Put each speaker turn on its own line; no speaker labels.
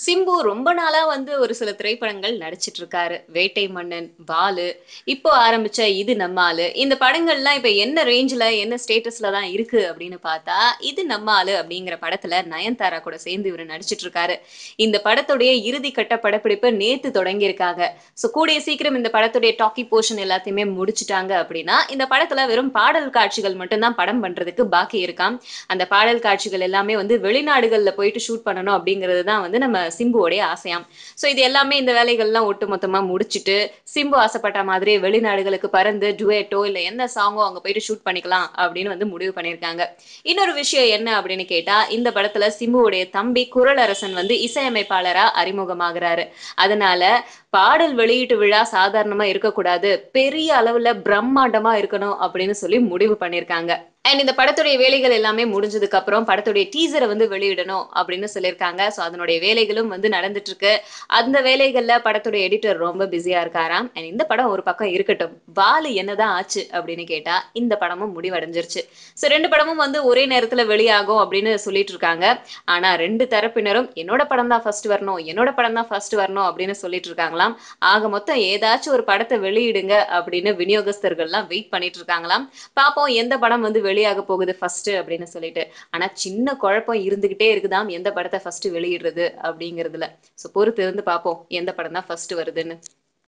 சிம்பு ரொம்ப நாளா வந்து ஒரு சில திரைப்படங்கள் நடிச்சிட்டு இருக்காரு. வேட்டை மன்னன், பாலு, இப்போ ஆரம்பிச்ச இது நம்ம ஆளு. இந்த படங்கள்லாம் இப்ப என்ன ரேஞ்ச்ல, என்ன ஸ்டேட்டஸ்ல தான் இருக்கு அப்படின்னு பார்த்தா, இது நம்ம ஆளு அப்படிங்கிற படத்துல நயன்தாரா கூட சேர்ந்து இவரு நடிச்சிட்டு இருக்காரு. இந்த படத்துடைய இறுதி கட்ட படப்பிடிப்பு நேத்து தொடங்கியிருக்காங்க. கூடிய சீக்கிரம் இந்த படத்துடைய டாக்கி போர்ஷன் எல்லாத்தையுமே முடிச்சுட்டாங்க அப்படின்னா, இந்த படத்துல வெறும் பாடல் காட்சிகள் மட்டும் தான் படம் பண்றதுக்கு பாக்கி இருக்காம். அந்த பாடல் காட்சிகள் எல்லாமே வந்து வெளிநாடுகள்ல போயிட்டு ஷூட் பண்ணணும் அப்படிங்கிறது தான் வந்து நம்ம சிம்புவோடைய ஆசையாம். இது எல்லாமே இந்த வேலைகள்லாம் ஒட்டு மொத்தமா முடிச்சுட்டு, சிம்பு ஆசைப்பட்ட மாதிரி வெளிநாடுகளுக்கு பறந்து டுயட்டோ இல்ல எந்த சாங்கோ அங்க போயிட்டு ஷூட் பண்ணிக்கலாம் அப்படின்னு வந்து முடிவு பண்ணியிருக்காங்க. இன்னொரு விஷயம் என்ன அப்படின்னு கேட்டா, இந்த படத்துல சிம்புவுடைய தம்பி குரலரசன் வந்து இசையமைப்பாளரா அறிமுகமாகிறாரு. அதனால பாடல் வெளியீட்டு விழா சாதாரணமா இருக்கக்கூடாது, பெரிய அளவுல பிரம்மாண்டமா இருக்கணும் அப்படின்னு சொல்லி முடிவு பண்ணியிருக்காங்க. அண்ட் இந்த படத்துடைய வேலைகள் எல்லாமே முடிஞ்சதுக்கு அப்புறம் படத்துடைய டீசரை வந்து வெளியிடணும் அப்படின்னு சொல்லியிருக்காங்க. அதனுடைய வேலைகளும் வந்து நடந்துட்டு இருக்கு. அந்த வேலைகள்ல படத்துடைய எடிட்டர் ரொம்ப பிஸியா இருக்காராம். அண்ட் இந்த படம் ஒரு பக்கம் இருக்கட்டும், பாலு என்னதான் ஆச்சு அப்படின்னு கேட்டா இந்த படமும் முடிவடைஞ்சிருச்சு. ரெண்டு படமும் வந்து ஒரே நேரத்துல வெளியாகும் அப்படின்னு சொல்லிட்டு இருக்காங்க. ஆனா ரெண்டு தரப்பினரும் என்னோட படம் தான் ஃபர்ஸ்ட் வரணும், என்னோட படம் தான் ஃபர்ஸ்ட் வரணும் அப்படின்னு சொல்லிட்டு இருக்காங்களாம். ஆக மொத்தம் ஏதாச்சும் ஒரு படத்தை வெளியிடுங்க அப்படின்னு விநியோகஸ்தர்கள்லாம் வெயிட் பண்ணிட்டு இருக்காங்களாம். பாப்போம் எந்த படம் வந்து வெளியாக போகுது ஃபர்ஸ்ட் அப்படின்னு சொல்லிட்டு. ஆனா சின்ன குழப்பம் இருந்துகிட்டே இருக்குதாம், எந்த படத்தை ஃபர்ஸ்ட் வெளியிடுறது அப்படிங்கிறதுல. பொறுத்து இருந்து பாப்போம் எந்த படம் தான் ஃபர்ஸ்ட் வருதுன்னு.